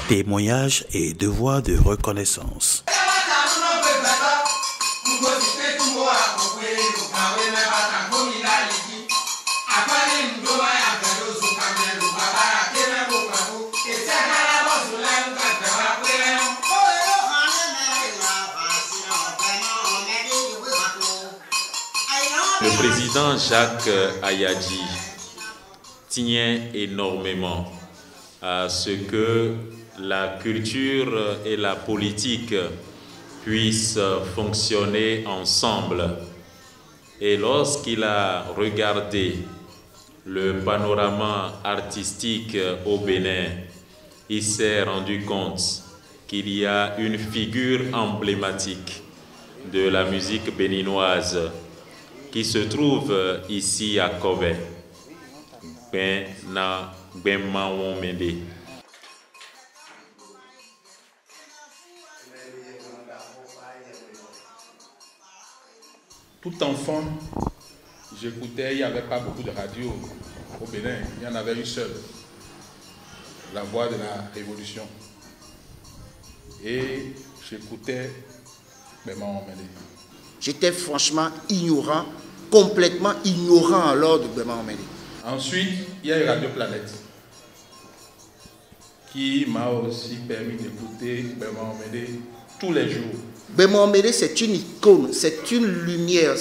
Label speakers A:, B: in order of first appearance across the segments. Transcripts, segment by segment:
A: Témoignages et devoirs de reconnaissance.
B: Le président Jacques Ayadji tient énormément à ce que la culture et la politique puissent fonctionner ensemble. Et lorsqu'il a regardé le panorama artistique au Bénin, il s'est rendu compte qu'il y a une figure emblématique de la musique béninoise qui se trouve ici à Kobe, Benma Womende.
C: Tout enfant, j'écoutais, il n'y avait pas beaucoup de radio au Bénin, il y en avait une seule, la voix de la révolution. Et j'écoutais Benma Womende.
D: J'étais franchement ignorant, complètement ignorant alors de Benma Womende.
C: Ensuite, il y a eu Radio Planète qui m'a aussi permis d'écouter Benma Womende tous les jours.
D: Benma Womende, c'est une icône, c'est une lumière.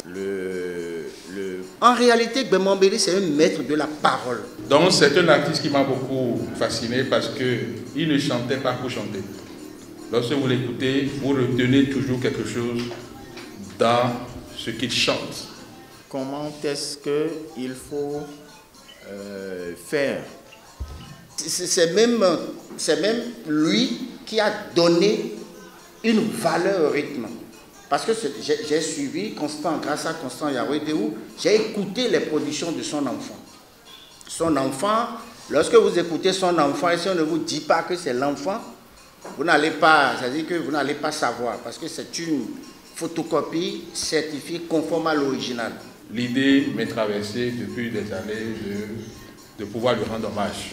D: En réalité, Benma Womende, c'est un maître de la parole.
C: Donc c'est un artiste qui m'a beaucoup fasciné parce qu'il ne chantait pas pour chanter. Lorsque vous l'écoutez, vous retenez toujours quelque chose dans ce qu'il chante.
E: Comment est-ce qu'il faut faire?
D: C'est même lui qui a donné une valeur au rythme. Parce que j'ai suivi Constant, grâce à Constant Yahweh-Déou, j'ai écouté les productions de son enfant. Son enfant, lorsque vous écoutez son enfant, et si on ne vous dit pas que c'est l'enfant, vous n'allez pas, c'est-à-dire que vous n'allez pas savoir, parce que c'est une photocopie certifiée conforme à l'original.
C: L'idée m'est traversée depuis des années de pouvoir lui rendre hommage.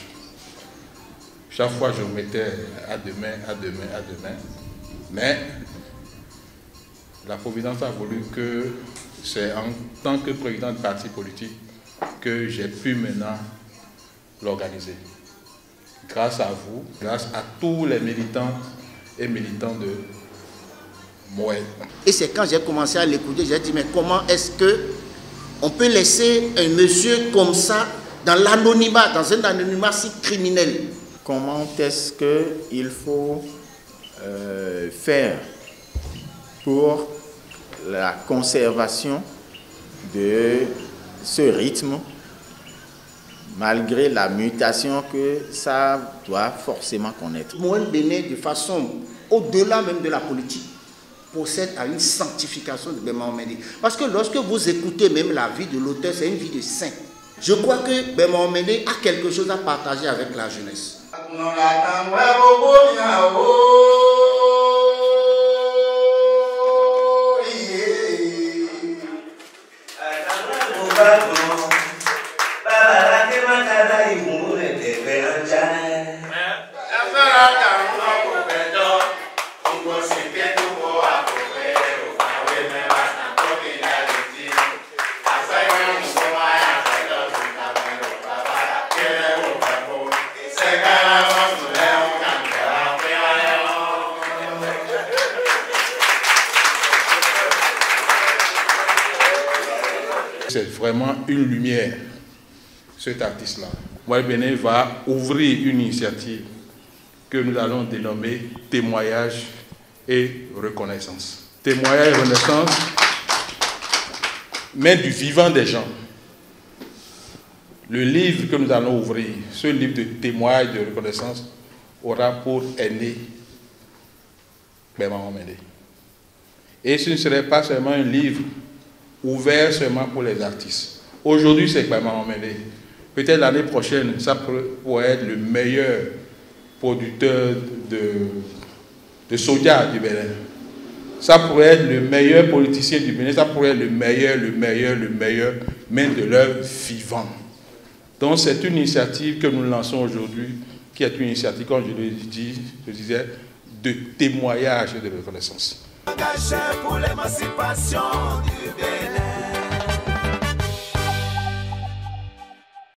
C: Chaque fois, je me mettais à demain. Mais la Providence a voulu que c'est en tant que président de parti politique que j'ai pu maintenant l'organiser. Grâce à vous, grâce à tous les militants et militants de Moed.
D: Et c'est quand j'ai commencé à l'écouter, j'ai dit, mais comment est-ce qu'on peut laisser un monsieur comme ça dans l'anonymat, dans un anonymat si criminel?
E: Comment est-ce qu'il faut faire pour la conservation de ce rythme, malgré la mutation que ça doit forcément connaître?
D: Moed Bénin, de façon au-delà même de la politique, procède à une sanctification de Benma Womende. Parce que lorsque vous écoutez même la vie de l'auteur, c'est une vie de saint. Je crois que Benma Womende a quelque chose à partager avec la jeunesse.
C: C'est vraiment une lumière, cet artiste-là. Moed Bénin va ouvrir une initiative que nous allons dénommer Témoignages et Reconnaissance. Témoignages et Reconnaissance, mais du vivant des gens. Le livre que nous allons ouvrir, ce livre de témoignages et de reconnaissance, aura pour aîné Benma Womende. Et ce ne serait pas seulement un livre ouvert seulement pour les artistes. Aujourd'hui, c'est Benma Womende. Peut-être l'année prochaine, ça pourrait être le meilleur producteur de soja du Bénin. Ça pourrait être le meilleur politicien du Bénin. Ça pourrait être le meilleur, mais de leur vivant. Donc c'est une initiative que nous lançons aujourd'hui qui est une initiative, comme je disais, de témoignage et de reconnaissance.
F: Engagé pour l'émancipation du